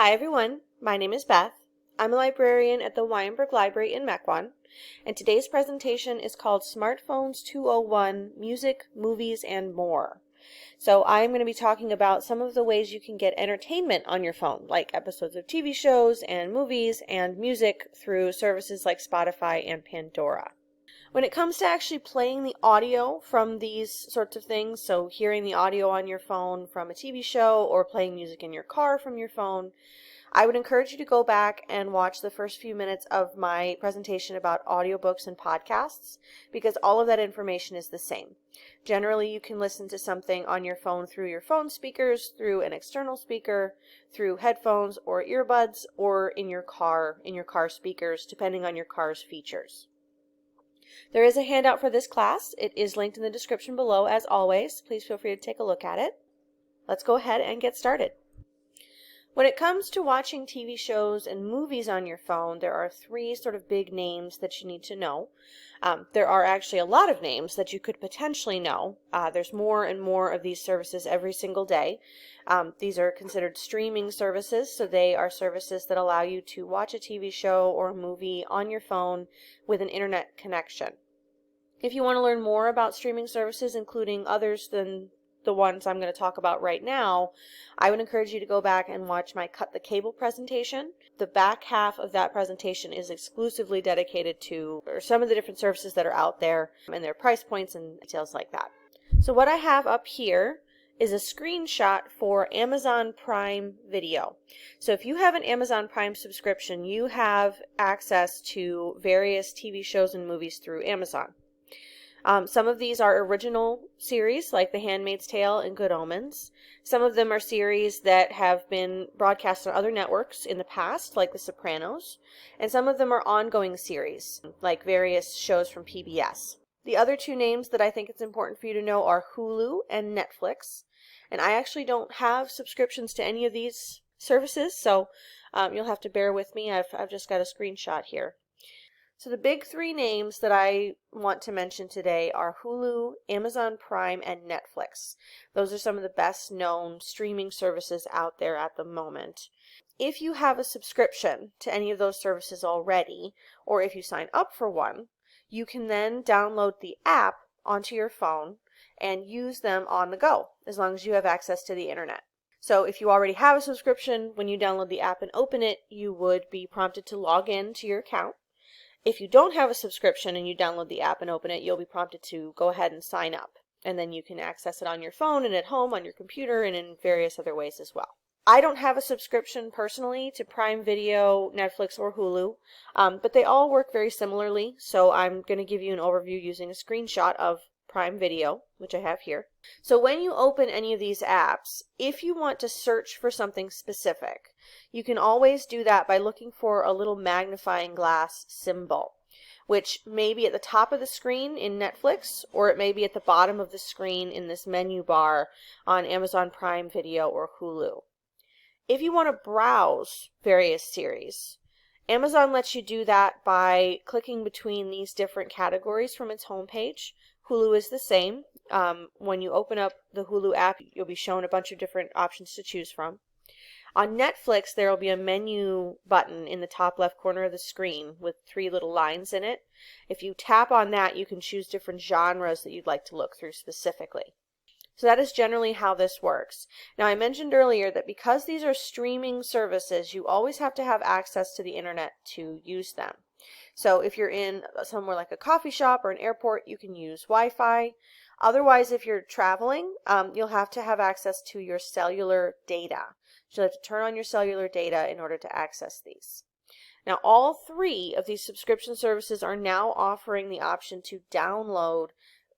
Hi everyone, my name is Beth. I'm a librarian at the Weinberg Library in Mequon, and today's presentation is called Smartphones 201, Music, Movies, and More. So I'm going to be talking about some of the ways you can get entertainment on your phone, like episodes of TV shows and movies and music through services like Spotify and Pandora. When it comes to actually playing the audio from these sorts of things, so hearing the audio on your phone from a TV show or playing music in your car from your phone, I would encourage you to go back and watch the first few minutes of my presentation about audiobooks and podcasts, because all of that information is the same. Generally, you can listen to something on your phone through your phone speakers, through an external speaker, through headphones or earbuds, or in your car speakers, depending on your car's features. There is a handout for this class. It is linked in the description below as always. Please feel free to take a look at it. Let's go ahead and get started. When it comes to watching TV shows and movies on your phone, there are three sort of big names that you need to know. There are actually a lot of names that you could potentially know. There's more and more of these services every single day. These are considered streaming services, so they are services that allow you to watch a TV show or a movie on your phone with an internet connection. If you want to learn more about streaming services, including others than the ones I'm going to talk about right now, I would encourage you to go back and watch my Cut the Cable presentation. The back half of that presentation is exclusively dedicated to some of the different services that are out there and their price points and details like that. So what I have up here is a screenshot for Amazon Prime Video. So if you have an Amazon Prime subscription, you have access to various TV shows and movies through Amazon. Some of these are original series like The Handmaid's Tale and Good Omens. Some of them are series that have been broadcast on other networks in the past, like The Sopranos. And some of them are ongoing series, like various shows from PBS. The other two names that I think it's important for you to know are Hulu and Netflix. And I actually don't have subscriptions to any of these services, so you'll have to bear with me. I've just got a screenshot here. So the big three names that I want to mention today are Hulu, Amazon Prime, and Netflix. Those are some of the best known streaming services out there at the moment. If you have a subscription to any of those services already, or if you sign up for one, you can then download the app onto your phone and use them on the go, as long as you have access to the internet. So if you already have a subscription, when you download the app and open it, you would be prompted to log in to your account. If you don't have a subscription and you download the app and open it, you'll be prompted to go ahead and sign up. And then you can access it on your phone and at home, on your computer, and in various other ways as well. I don't have a subscription personally to Prime Video, Netflix, or Hulu, but they all work very similarly. So I'm going to give you an overview using a screenshot of Prime Video, which I have here. So when you open any of these apps, if you want to search for something specific, you can always do that by looking for a little magnifying glass symbol, which may be at the top of the screen in Netflix, or it may be at the bottom of the screen in this menu bar on Amazon Prime Video or Hulu. If you want to browse various series, Amazon lets you do that by clicking between these different categories from its homepage. Hulu is the same. When you open up the Hulu app, you'll be shown a bunch of different options to choose from. On Netflix, there will be a menu button in the top left corner of the screen with three little lines in it. If you tap on that, you can choose different genres that you'd like to look through specifically. So that is generally how this works. Now, I mentioned earlier that because these are streaming services, you always have to have access to the internet to use them. So if you're in somewhere like a coffee shop or an airport, you can use Wi-Fi. Otherwise, if you're traveling, you'll have to have access to your cellular data. So you'll have to turn on your cellular data in order to access these. Now, all three of these subscription services are now offering the option to download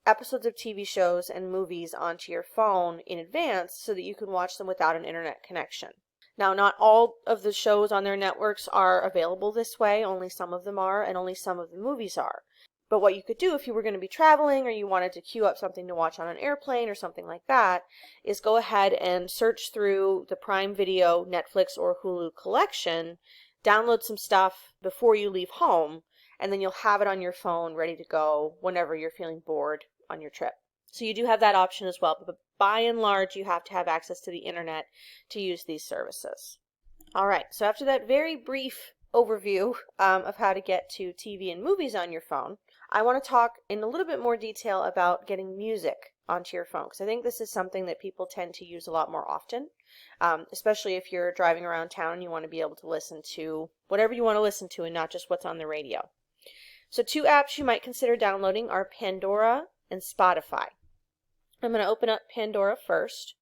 episodes of TV shows and movies onto your phone in advance so that you can watch them without an internet connection. Now, not all of the shows on their networks are available this way. Only some of them are, and only some of the movies are. But what you could do if you were going to be traveling or you wanted to queue up something to watch on an airplane or something like that is go ahead and search through the Prime Video, Netflix, or Hulu collection, download some stuff before you leave home, and then you'll have it on your phone ready to go whenever you're feeling bored on your trip. So you do have that option as well, but by and large, you have to have access to the internet to use these services. All right, so after that very brief overview of how to get to TV and movies on your phone, I want to talk in a little bit more detail about getting music onto your phone, because I think this is something that people tend to use a lot more often, especially if you're driving around town and you want to be able to listen to whatever you want to listen to and not just what's on the radio. So 2 apps you might consider downloading are Pandora and Spotify. I'm going to open up Pandora first.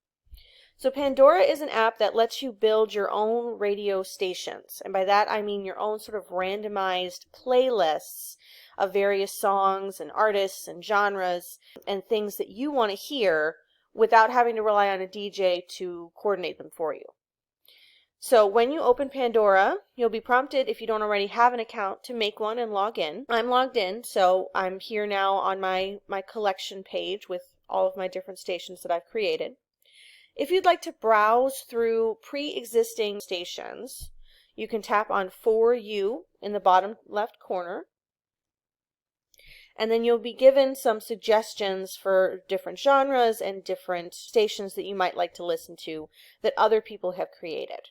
So Pandora is an app that lets you build your own radio stations. And by that I mean your own sort of randomized playlists of various songs and artists and genres and things that you want to hear without having to rely on a DJ to coordinate them for you. So when you open Pandora, you'll be prompted, if you don't already have an account, to make one and log in. I'm logged in, so I'm here now on my collection page with all of my different stations that I've created. If you'd like to browse through pre-existing stations, you can tap on For You in the bottom left corner, and then you'll be given some suggestions for different genres and different stations that you might like to listen to that other people have created.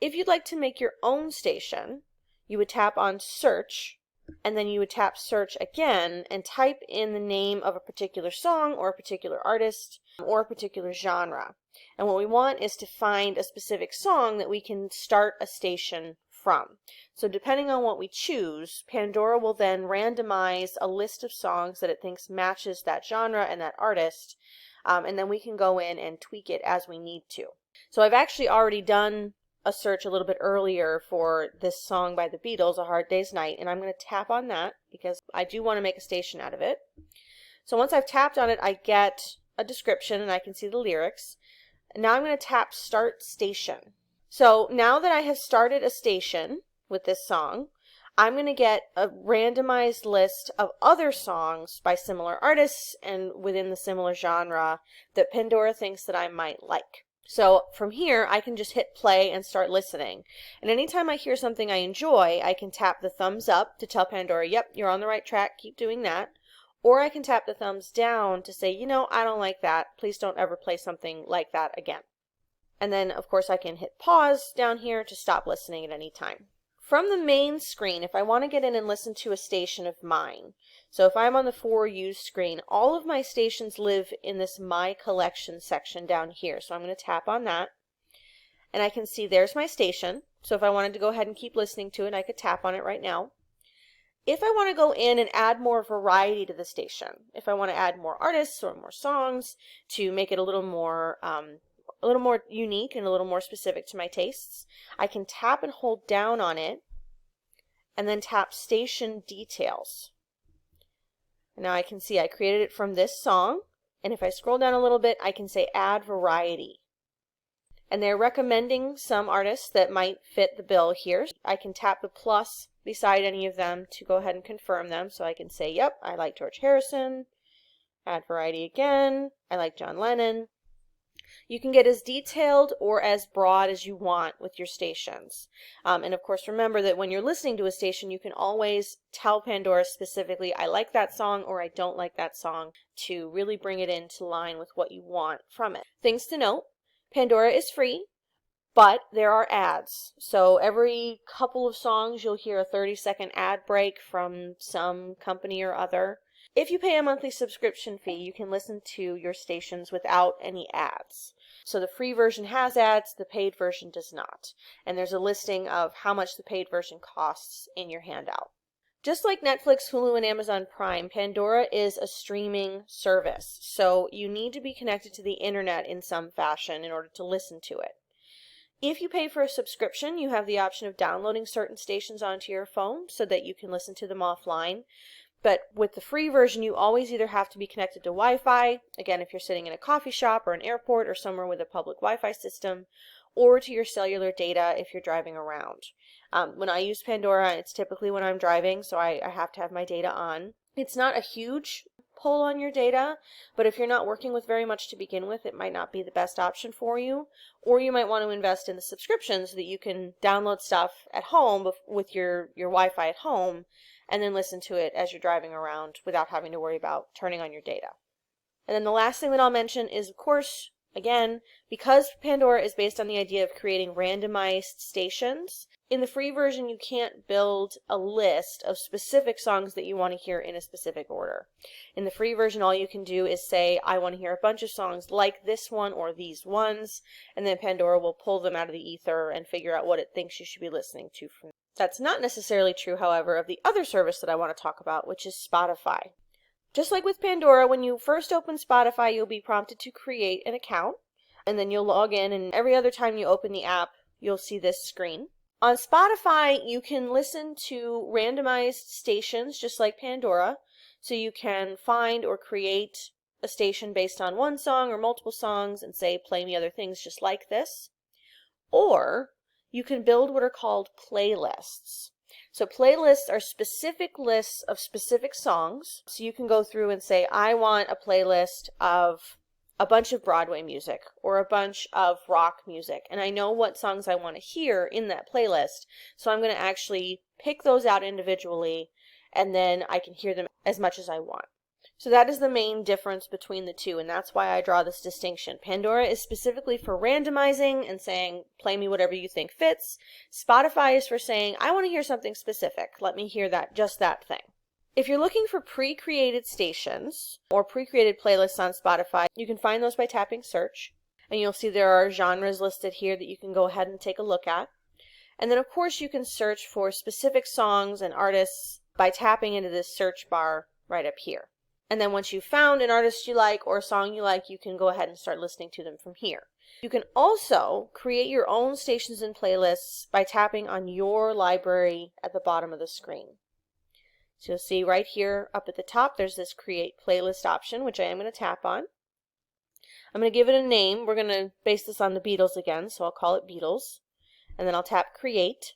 If you'd like to make your own station, you would tap on Search, and then you would tap Search again and type in the name of a particular song or a particular artist or a particular genre. And what we want is to find a specific song that we can start a station from. So depending on what we choose, Pandora will then randomize a list of songs that it thinks matches that genre and that artist, and then we can go in and tweak it as we need to. So I've actually already done a search a little bit earlier for this song by the Beatles, A Hard Day's Night, and I'm going to tap on that because I do want to make a station out of it. So once I've tapped on it, I get a description and I can see the lyrics. And now I'm going to tap Start Station. So now that I have started a station with this song, I'm going to get a randomized list of other songs by similar artists and within the similar genre that Pandora thinks that I might like. So from here, I can just hit play and start listening. And anytime I hear something I enjoy, I can tap the thumbs up to tell Pandora, yep, you're on the right track, keep doing that. Or I can tap the thumbs down to say, you know, I don't like that. Please don't ever play something like that again. And then, of course, I can hit pause down here to stop listening at any time. From the main screen, if I want to get in and listen to a station of mine, so if I'm on the For You screen, all of my stations live in this My Collection section down here. So I'm going to tap on that, and I can see there's my station. So if I wanted to go ahead and keep listening to it, I could tap on it right now. If I want to go in and add more variety to the station, if I want to add more artists or more songs to make it a little more unique and a little more specific to my tastes, I can tap and hold down on it and then tap Station Details. Now I can see I created it from this song, and if I scroll down a little bit, I can say Add Variety. And they're recommending some artists that might fit the bill here. I can tap the plus beside any of them to go ahead and confirm them. So I can say, yep, I like George Harrison. Add variety again. I like John Lennon. You can get as detailed or as broad as you want with your stations. And of course, remember that when you're listening to a station, you can always tell Pandora specifically, I like that song or I don't like that song, to really bring it into line with what you want from it. Things to note, Pandora is free, but there are ads. So every couple of songs, you'll hear a 30-second ad break from some company or other. If you pay a monthly subscription fee, you can listen to your stations without any ads. So the free version has ads, the paid version does not. And there's a listing of how much the paid version costs in your handout. Just like Netflix, Hulu, and Amazon Prime, Pandora is a streaming service. So you need to be connected to the internet in some fashion in order to listen to it. If you pay for a subscription, you have the option of downloading certain stations onto your phone so that you can listen to them offline. But with the free version, you always either have to be connected to Wi-Fi, again, if you're sitting in a coffee shop or an airport or somewhere with a public Wi-Fi system, or to your cellular data if you're driving around. When I use Pandora, it's typically when I'm driving, so I have to have my data on. It's not a huge pull on your data, but if you're not working with very much to begin with, it might not be the best option for you. Or you might want to invest in the subscription so that you can download stuff at home with your Wi-Fi at home, and then listen to it as you're driving around without having to worry about turning on your data. And then the last thing that I'll mention is, of course, Again, because Pandora is based on the idea of creating randomized stations, in the free version you can't build a list of specific songs that you want to hear in a specific order. In the free version, all you can do is say, I want to hear a bunch of songs like this one or these ones, and then Pandora will pull them out of the ether and figure out what it thinks you should be listening to from there. That's not necessarily true, however, of the other service that I want to talk about, which is Spotify. Just like with Pandora, when you first open Spotify, you'll be prompted to create an account, and then you'll log in, and every other time you open the app, you'll see this screen. On Spotify, you can listen to randomized stations, just like Pandora, so you can find or create a station based on one song or multiple songs and say, play me other things just like this. Or you can build what are called playlists. So playlists are specific lists of specific songs. So you can go through and say, I want a playlist of a bunch of Broadway music or a bunch of rock music. And I know what songs I want to hear in that playlist. So I'm going to actually pick those out individually, and then I can hear them as much as I want. So that is the main difference between the two, and that's why I draw this distinction. Pandora is specifically for randomizing and saying, play me whatever you think fits. Spotify is for saying, I want to hear something specific. Let me hear that, just that thing. If you're looking for pre-created stations or pre-created playlists on Spotify, you can find those by tapping search. And you'll see there are genres listed here that you can go ahead and take a look at. And then of course you can search for specific songs and artists by tapping into this search bar right up here. And then once you've found an artist you like or a song you like, you can go ahead and start listening to them from here. You can also create your own stations and playlists by tapping on your library at the bottom of the screen. So you'll see right here up at the top, there's this Create Playlist option, which I am going to tap on. I'm going to give it a name. We're going to base this on the Beatles again, so I'll call it Beatles. And then I'll tap Create.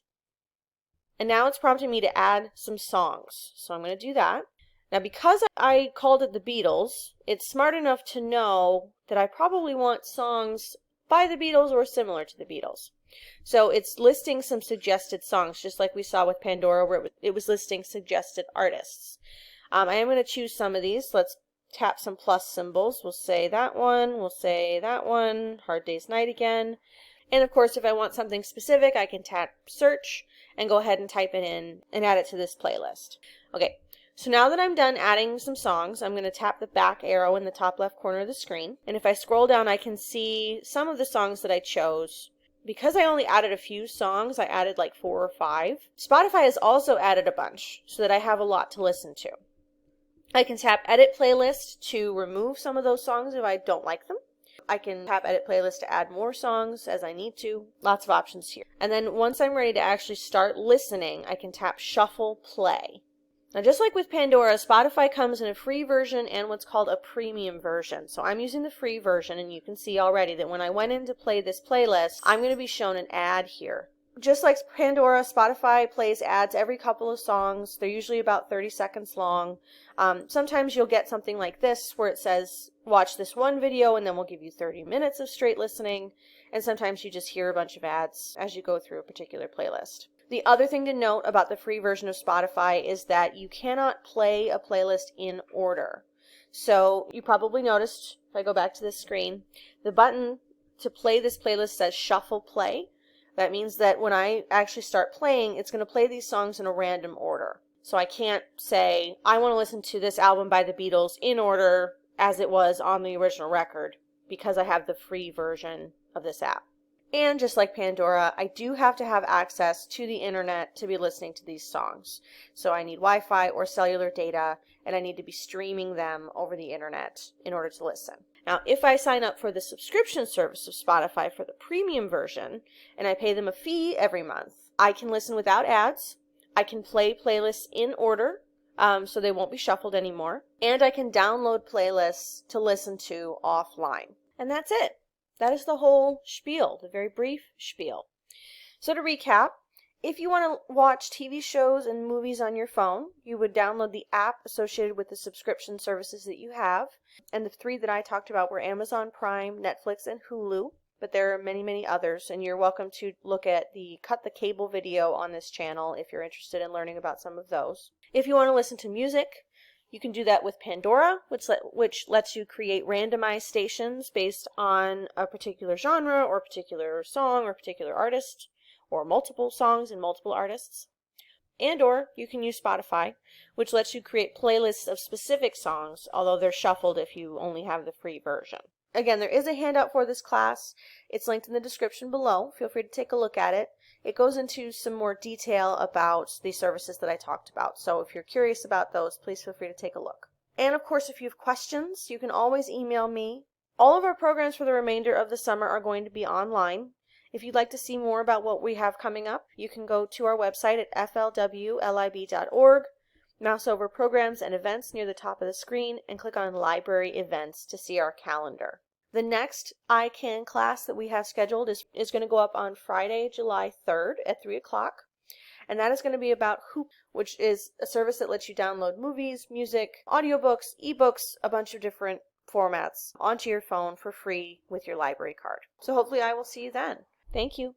And now it's prompting me to add some songs. So I'm going to do that. Now because I called it the Beatles, it's smart enough to know that I probably want songs by the Beatles or similar to the Beatles. So it's listing some suggested songs, just like we saw with Pandora where it was listing suggested artists. I am going to choose some of these. Let's tap some plus symbols. We'll say that one, we'll say that one, Hard Day's Night again. And of course if I want something specific, I can tap search and go ahead and type it in and add it to this playlist. Okay. So now that I'm done adding some songs, I'm going to tap the back arrow in the top left corner of the screen. And if I scroll down, I can see some of the songs that I chose. Because I only added a few songs, I added like 4 or 5. Spotify has also added a bunch so that I have a lot to listen to. I can tap Edit Playlist to remove some of those songs if I don't like them. I can tap Edit Playlist to add more songs as I need to. Lots of options here. And then once I'm ready to actually start listening, I can tap Shuffle Play. Now just like with Pandora, Spotify comes in a free version and what's called a premium version. So I'm using the free version, and you can see already that when I went in to play this playlist, I'm going to be shown an ad here. Just like Pandora, Spotify plays ads every couple of songs. They're usually about 30 seconds long. Sometimes you'll get something like this where it says, watch this one video and then we'll give you 30 minutes of straight listening. And sometimes you just hear a bunch of ads as you go through a particular playlist. The other thing to note about the free version of Spotify is that you cannot play a playlist in order. So you probably noticed, if I go back to this screen, the button to play this playlist says Shuffle Play. That means that when I actually start playing, it's going to play these songs in a random order. So I can't say, I want to listen to this album by the Beatles in order as it was on the original record, because I have the free version of this app. And just like Pandora, I do have to have access to the internet to be listening to these songs. So I need Wi-Fi or cellular data, and I need to be streaming them over the internet in order to listen. Now, if I sign up for the subscription service of Spotify for the premium version, and I pay them a fee every month, I can listen without ads, I can play playlists in order, so they won't be shuffled anymore, and I can download playlists to listen to offline. And that's it. That is the whole spiel, the very brief spiel. So to recap, if you want to watch TV shows and movies on your phone, you would download the app associated with the subscription services that you have. And the 3 that I talked about were Amazon Prime, Netflix, and Hulu. But there are many, many others, and you're welcome to look at the Cut the Cable video on this channel if you're interested in learning about some of those. If you want to listen to music, You can do that with Pandora, which lets you create randomized stations based on a particular genre or particular song or particular artist, or multiple songs and multiple artists. And or you can use Spotify, which lets you create playlists of specific songs, although they're shuffled if you only have the free version. Again, there is a handout for this class. It's linked in the description below. Feel free to take a look at it. It goes into some more detail about the services that I talked about. So if you're curious about those, please feel free to take a look. And of course, if you have questions, you can always email me. All of our programs for the remainder of the summer are going to be online. If you'd like to see more about what we have coming up, you can go to our website at flwlib.org, mouse over Programs and Events near the top of the screen, and click on Library Events to see our calendar. The next iCan class that we have scheduled is going to go up on Friday, July 3rd at 3 o'clock. And that is going to be about Hoop, which is a service that lets you download movies, music, audiobooks, ebooks, a bunch of different formats onto your phone for free with your library card. So hopefully I will see you then. Thank you.